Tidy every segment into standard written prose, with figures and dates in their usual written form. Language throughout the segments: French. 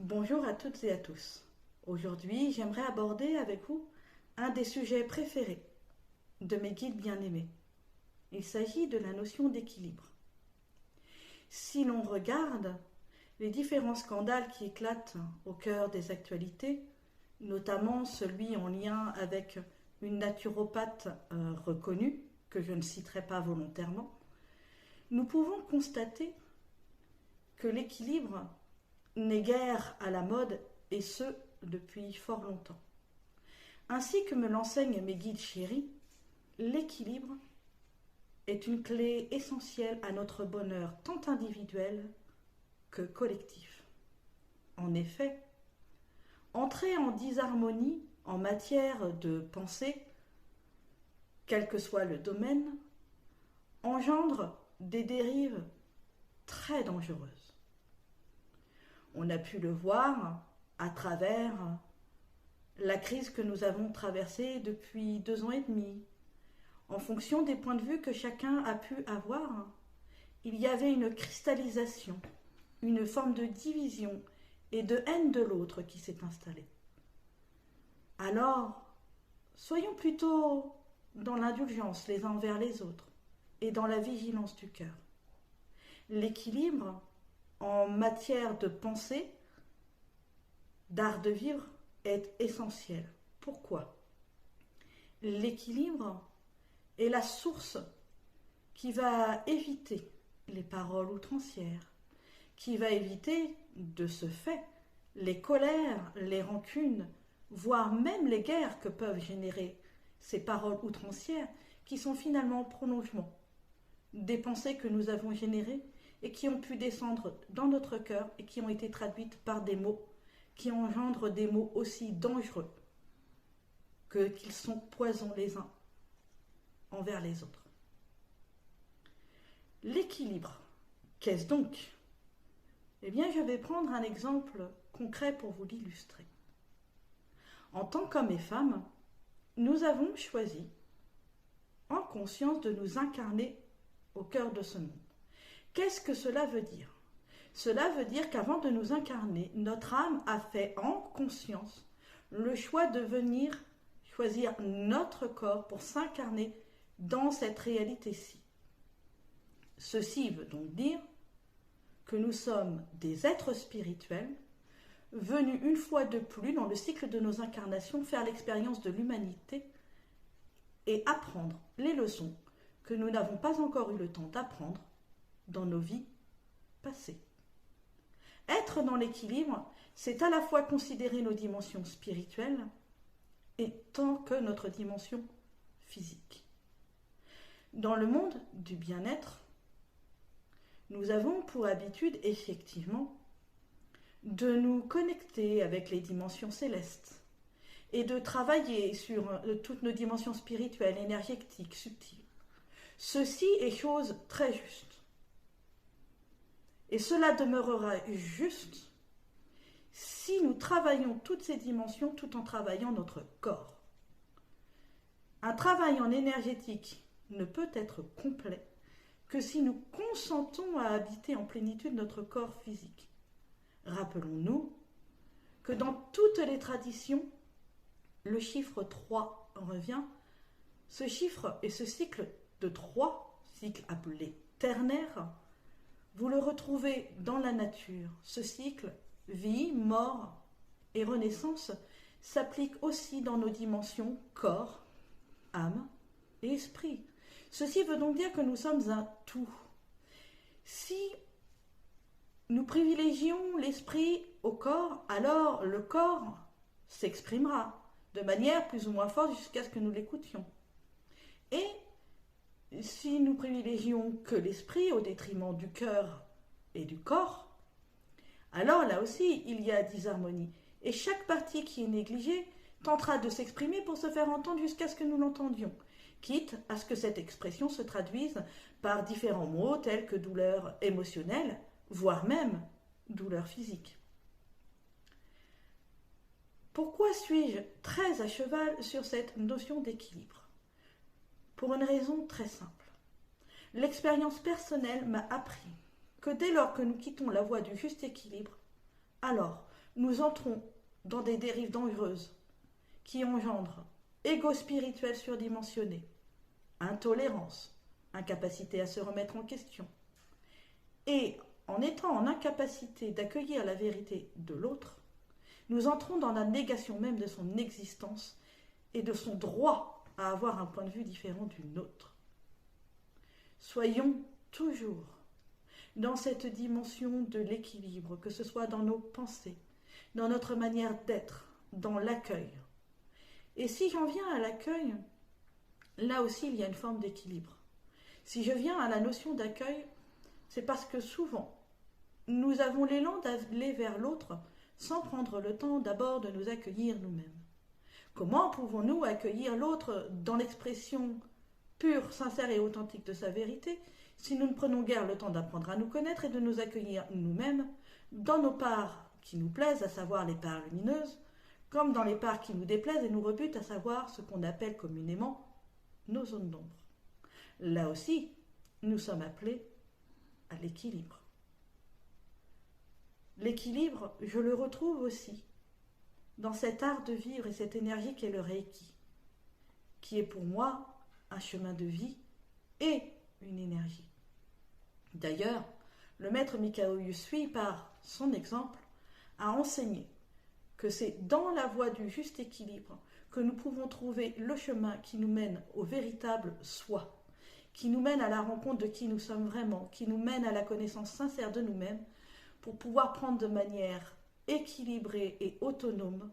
Bonjour à toutes et à tous. Aujourd'hui, j'aimerais aborder avec vous un des sujets préférés de mes guides bien-aimés. Il s'agit de la notion d'équilibre. Si l'on regarde les différents scandales qui éclatent au cœur des actualités, notamment celui en lien avec une naturopathe reconnue, que je ne citerai pas volontairement, nous pouvons constater que l'équilibre n'est guère à la mode, et ce, depuis fort longtemps. Ainsi que me l'enseignent mes guides chéris, l'équilibre est une clé essentielle à notre bonheur tant individuel que collectif. En effet, entrer en disharmonie en matière de pensée, quel que soit le domaine, engendre des dérives très dangereuses. On a pu le voir à travers la crise que nous avons traversée depuis 2 ans et demi. En fonction des points de vue que chacun a pu avoir, il y avait une cristallisation, une forme de division et de haine de l'autre qui s'est installée. Alors, soyons plutôt dans l'indulgence les uns envers les autres et dans la vigilance du cœur. L'équilibre en matière de pensée, d'art de vivre, est essentiel. Pourquoi ? L'équilibre est la source qui va éviter les paroles outrancières, qui va éviter, de ce fait, les colères, les rancunes, voire même les guerres que peuvent générer ces paroles outrancières, qui sont finalement prolongement des pensées que nous avons générées et qui ont pu descendre dans notre cœur et qui ont été traduites par des mots qui engendrent des mots aussi dangereux qu'ils sont poisons les uns envers les autres. L'équilibre, qu'est-ce donc ? Eh bien, je vais prendre un exemple concret pour vous l'illustrer. En tant qu'hommes et femmes, nous avons choisi, en conscience, de nous incarner au cœur de ce monde. Qu'est-ce que cela veut dire ? Cela veut dire qu'avant de nous incarner, notre âme a fait en conscience le choix de venir choisir notre corps pour s'incarner dans cette réalité-ci. Ceci veut donc dire que nous sommes des êtres spirituels venus une fois de plus dans le cycle de nos incarnations faire l'expérience de l'humanité et apprendre les leçons que nous n'avons pas encore eu le temps d'apprendre dans nos vies passées. Être dans l'équilibre, c'est à la fois considérer nos dimensions spirituelles et tant que notre dimension physique. Dans le monde du bien-être, nous avons pour habitude effectivement de nous connecter avec les dimensions célestes et de travailler sur toutes nos dimensions spirituelles, énergétiques, subtiles. Ceci est chose très juste. Et cela demeurera juste si nous travaillons toutes ces dimensions tout en travaillant notre corps. Un travail en énergétique ne peut être complet que si nous consentons à habiter en plénitude notre corps physique. Rappelons-nous que dans toutes les traditions, le chiffre 3 revient. Ce chiffre et ce cycle de 3, cycle appelé ternaire, vous le retrouvez dans la nature. Ce cycle, vie, mort et renaissance, s'applique aussi dans nos dimensions corps, âme et esprit. Ceci veut donc dire que nous sommes un tout. Si nous privilégions l'esprit au corps, alors le corps s'exprimera de manière plus ou moins forte jusqu'à ce que nous l'écoutions. Et si nous privilégions que l'esprit au détriment du cœur et du corps, alors là aussi il y a disharmonie. Et chaque partie qui est négligée tentera de s'exprimer pour se faire entendre jusqu'à ce que nous l'entendions, quitte à ce que cette expression se traduise par différents mots tels que douleur émotionnelle, voire même douleur physique. Pourquoi suis-je très à cheval sur cette notion d'équilibre ? Pour une raison très simple. L'expérience personnelle m'a appris que dès lors que nous quittons la voie du juste équilibre, alors nous entrons dans des dérives dangereuses qui engendrent ego spirituel surdimensionné, intolérance, incapacité à se remettre en question. Et en étant en incapacité d'accueillir la vérité de l'autre, nous entrons dans la négation même de son existence et de son droit à avoir un point de vue différent du nôtre. Soyons toujours dans cette dimension de l'équilibre, que ce soit dans nos pensées, dans notre manière d'être, dans l'accueil. Et si j'en viens à l'accueil, là aussi il y a une forme d'équilibre. Si je viens à la notion d'accueil, c'est parce que souvent, nous avons l'élan d'aller vers l'autre sans prendre le temps d'abord de nous accueillir nous-mêmes. Comment pouvons-nous accueillir l'autre dans l'expression pure, sincère et authentique de sa vérité si nous ne prenons guère le temps d'apprendre à nous connaître et de nous accueillir nous-mêmes dans nos parts qui nous plaisent, à savoir les parts lumineuses, comme dans les parts qui nous déplaisent et nous rebutent, à savoir ce qu'on appelle communément nos zones d'ombre. Là aussi, nous sommes appelés à l'équilibre. L'équilibre, je le retrouve aussi dans cet art de vivre et cette énergie qu'est le Reiki, qui est pour moi un chemin de vie et une énergie. D'ailleurs, le maître Mikao Usui, par son exemple, a enseigné que c'est dans la voie du juste équilibre que nous pouvons trouver le chemin qui nous mène au véritable soi, qui nous mène à la rencontre de qui nous sommes vraiment, qui nous mène à la connaissance sincère de nous-mêmes, pour pouvoir prendre de manière équilibrée et autonome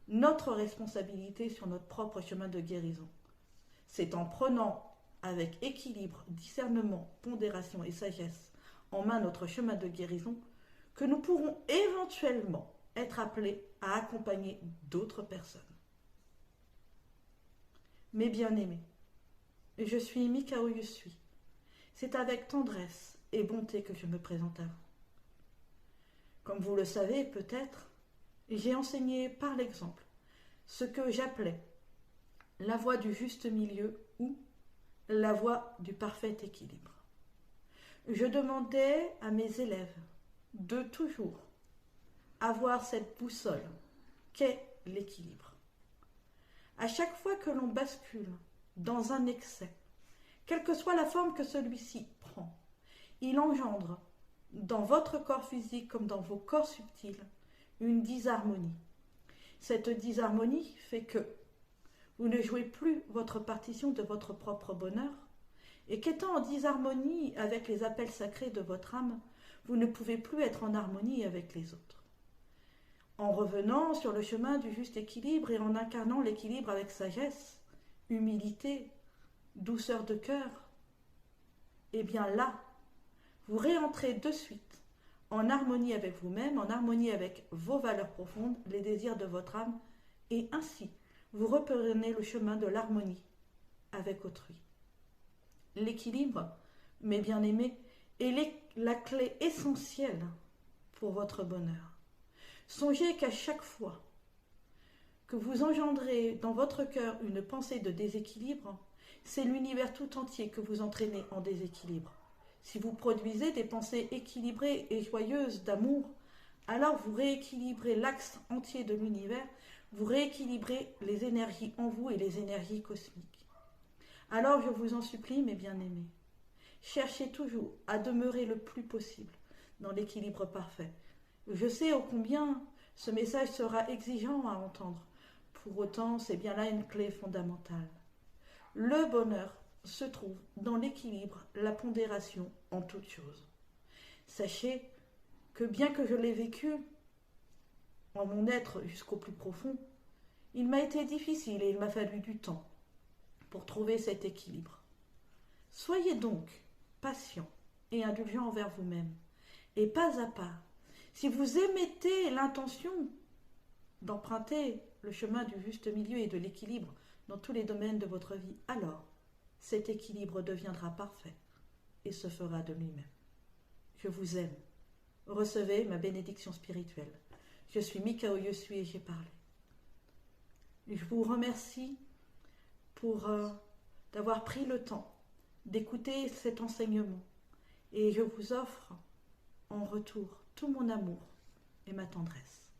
notre responsabilité sur notre propre chemin de guérison. C'est en prenant avec équilibre, discernement, pondération et sagesse en main notre chemin de guérison que nous pourrons éventuellement être appelés à accompagner d'autres personnes. Mes bien-aimés, je suis Mikao Usui. C'est avec tendresse et bonté que je me présente à vous. Comme vous le savez peut-être, j'ai enseigné par l'exemple ce que j'appelais la voie du juste milieu ou la voie du parfait équilibre. Je demandais à mes élèves de toujours avoir cette boussole qu'est l'équilibre. À chaque fois que l'on bascule dans un excès, quelle que soit la forme que celui-ci prend, il engendre dans votre corps physique comme dans vos corps subtils une disharmonie. Cette disharmonie fait que vous ne jouez plus votre partition de votre propre bonheur et qu'étant en disharmonie avec les appels sacrés de votre âme, vous ne pouvez plus être en harmonie avec les autres. En revenant sur le chemin du juste équilibre et en incarnant l'équilibre avec sagesse, humilité, douceur de cœur, eh bien là, vous réentrez de suite en harmonie avec vous-même, en harmonie avec vos valeurs profondes, les désirs de votre âme, et ainsi, vous reprenez le chemin de l'harmonie avec autrui. L'équilibre, mes bien-aimés, est la clé essentielle pour votre bonheur. Songez qu'à chaque fois que vous engendrez dans votre cœur une pensée de déséquilibre, c'est l'univers tout entier que vous entraînez en déséquilibre. Si vous produisez des pensées équilibrées et joyeuses d'amour, alors vous rééquilibrez l'axe entier de l'univers, vous rééquilibrez les énergies en vous et les énergies cosmiques. Alors je vous en supplie, mes bien-aimés, cherchez toujours à demeurer le plus possible dans l'équilibre parfait. Je sais ô combien ce message sera exigeant à entendre. Pour autant, c'est bien là une clé fondamentale. Le bonheur se trouve dans l'équilibre, la pondération en toutes choses. Sachez que bien que je l'ai vécu en mon être jusqu'au plus profond, il m'a été difficile et il m'a fallu du temps pour trouver cet équilibre. Soyez donc patient et indulgent envers vous-même, et pas à pas, si vous émettez l'intention d'emprunter le chemin du juste milieu et de l'équilibre dans tous les domaines de votre vie, alors cet équilibre deviendra parfait et se fera de lui-même. Je vous aime. Recevez ma bénédiction spirituelle. Je suis Mikao Usui et j'ai parlé. Je vous remercie pour d'avoir pris le temps d'écouter cet enseignement et je vous offre en retour tout mon amour et ma tendresse.